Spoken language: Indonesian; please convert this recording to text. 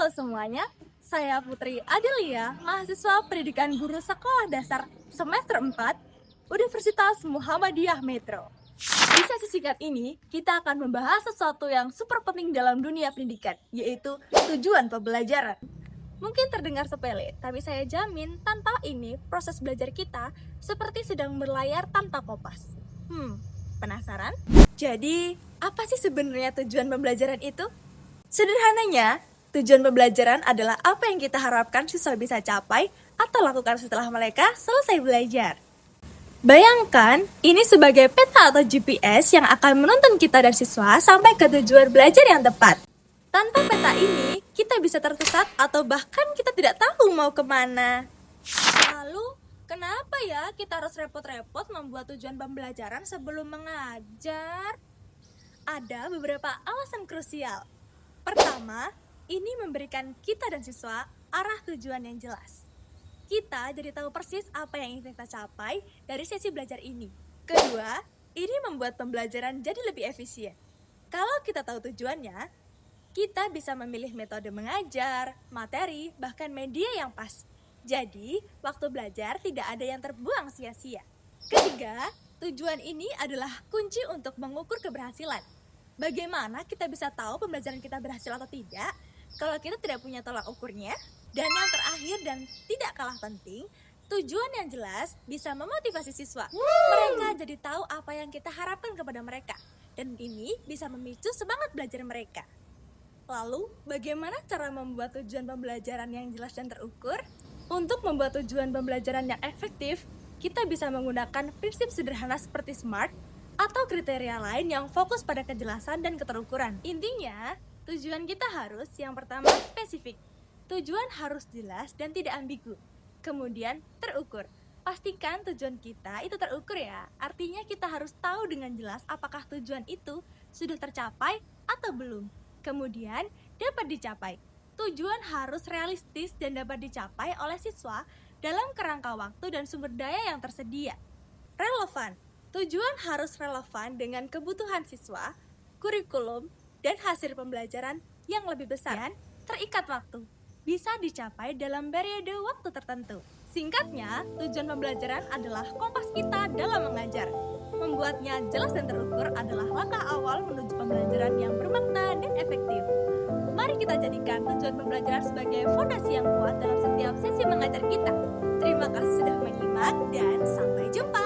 Halo semuanya, saya Putri Adelia, mahasiswa pendidikan guru sekolah dasar semester 4, Universitas Muhammadiyah Metro. Di sesi singkat ini, kita akan membahas sesuatu yang super penting dalam dunia pendidikan, yaitu tujuan pembelajaran. Mungkin terdengar sepele, tapi saya jamin tanpa ini proses belajar kita seperti sedang berlayar tanpa kompas. Penasaran? Jadi, apa sih sebenarnya tujuan pembelajaran itu? Sederhananya, tujuan pembelajaran adalah apa yang kita harapkan siswa bisa capai atau lakukan setelah mereka selesai belajar. Bayangkan, ini sebagai peta atau GPS yang akan menuntun kita dan siswa sampai ke tujuan belajar yang tepat. Tanpa peta ini, kita bisa tersesat atau bahkan kita tidak tahu mau kemana. Lalu, kenapa ya kita harus repot-repot membuat tujuan pembelajaran sebelum mengajar? Ada beberapa alasan krusial. Pertama, ini memberikan kita dan siswa arah tujuan yang jelas. Kita jadi tahu persis apa yang ingin kita capai dari sesi belajar ini. Kedua, ini membuat pembelajaran jadi lebih efisien. Kalau kita tahu tujuannya, kita bisa memilih metode mengajar, materi, bahkan media yang pas. Jadi, waktu belajar tidak ada yang terbuang sia-sia. Ketiga, tujuan ini adalah kunci untuk mengukur keberhasilan. Bagaimana kita bisa tahu pembelajaran kita berhasil atau tidak kalau kita tidak punya tolak ukurnya? Dan yang terakhir dan tidak kalah penting, tujuan yang jelas bisa memotivasi siswa. Mereka jadi tahu apa yang kita harapkan kepada mereka. Dan ini bisa memicu semangat belajar mereka. Lalu, bagaimana cara membuat tujuan pembelajaran yang jelas dan terukur? Untuk membuat tujuan pembelajaran yang efektif, kita bisa menggunakan prinsip sederhana seperti SMART atau kriteria lain yang fokus pada kejelasan dan keterukuran. Intinya, tujuan kita harus yang pertama spesifik. Tujuan harus jelas dan tidak ambigu. Kemudian, terukur. Pastikan tujuan kita itu terukur ya. Artinya kita harus tahu dengan jelas apakah tujuan itu sudah tercapai atau belum. Kemudian, dapat dicapai. Tujuan harus realistis dan dapat dicapai oleh siswa dalam kerangka waktu dan sumber daya yang tersedia. Relevan. Tujuan harus relevan dengan kebutuhan siswa, kurikulum, dan hasil pembelajaran yang lebih besar. Dan terikat waktu. Bisa dicapai dalam periode waktu tertentu. Singkatnya, tujuan pembelajaran adalah kompas kita dalam mengajar. Membuatnya jelas dan terukur adalah langkah awal menuju pembelajaran yang bermakna dan efektif. Mari kita jadikan tujuan pembelajaran sebagai fondasi yang kuat dalam setiap sesi mengajar kita. Terima kasih sudah menyimak dan sampai jumpa.